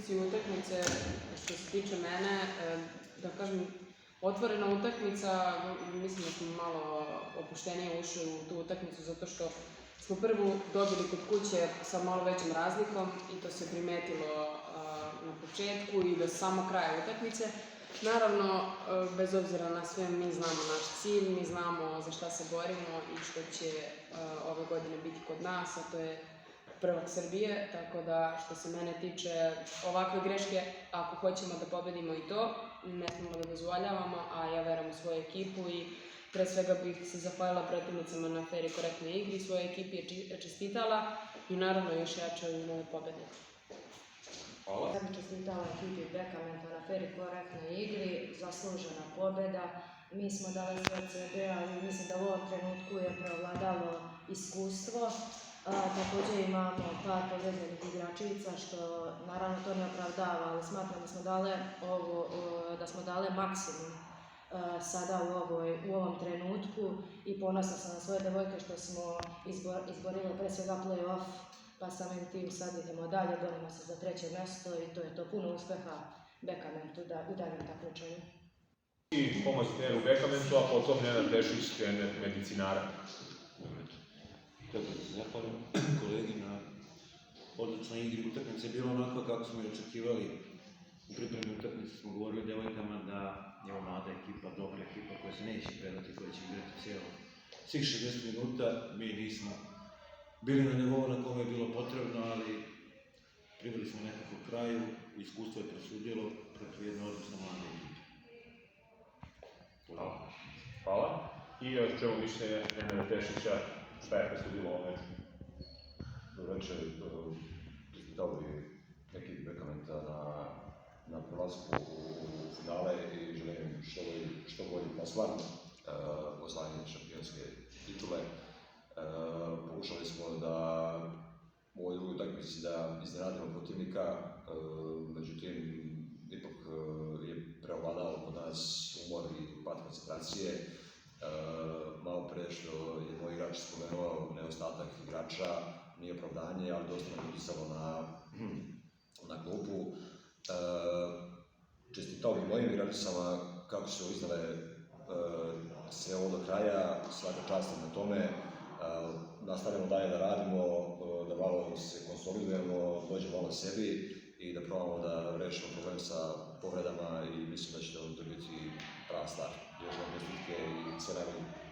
utisci utakmice, što se tiče mene, da kažem, otvorena utakmica, mislim da smo malo opuštenije ušli u tu utakmicu zato što smo prvu dobili kod kuće sa malo većom razlikom i to se primetilo na početku i do samog kraja utakmice. Naravno, bez obzira na sve, mi znamo naš cilj, mi znamo za šta se borimo i što će ove godine biti kod nas, a to je prvak Srbije, tako da što se mene tiče ovakve greške, ako hoćemo da pobedimo i to, ne smemo da dozvoljavamo, a ja verujem u svoju ekipu i pre svega bih se zahvalila protivnicama na fer i korektnoj igri, svojoj ekipi je čestitala i naravno još jače u nove pobede. Hvala. Ja bih čestitala ekipi Bekamenta na fer i korektnoj igri, zaslužena pobeda. Mi smo dali sve od sebe, ali mislim da u ovom trenutku je prevladalo iskustvo. Također imamo par povređenih igračica, što naravno to ne opravdava, ali smatram da smo dali maksimum sada u ovom trenutku i ponosna sam na svoje devojke što smo izborile pre svega play-off, pa samim tim sad idemo dalje, borimo se za treće mjesto i to je to, puno uspeha Bekamentu u daljem takmičenju. I pomoć treneru Bekamentu, a potom Nenad Tešić, trener medicinara. Zahvaljujem kolegi na odličnoj igri. Utakmica je bila onako kako smo i očekivali. U pripremi utakmice smo govorili devojkama da je ovo mlada ekipa, dobra ekipa koja se neće predati, koja će igrati svih 60 minuta. Mi nismo bili na nivou na kome je bilo potrebno, ali priveli smo nekako kraju, iskustvo je presudilo protiv jedne odlične mlade ekipe. Hvala. I još čemu mišljenje Nenada Tešića, šta je presudilo ovo meču? Dobro večer, čestitao bi ekipi Bekamenta na prelasku u finale i želim što bolji plasman, osvajanje šampionske titule. Pokušali smo da u ovoj drugoj utakmici da iznenadimo protivnika, međutim, ipak je preovladao kod nas umor i pad koncentracije. Malo pre što je moj igrač spomenuo, nedostatak igrača, nije opravdanje, ali dosta nam utisalo na klupu. Čestitao bi mojim igračicama kako su iznale sve ovo do kraja, svaka čast na tome. Nastavljamo dalje da radimo, da malo se konsolidujemo, dođemo malo sebi i da probamo da rešimo problem sa povredama i mislim da će to biti prava stvar. Još vam čestitke i sve najbolje.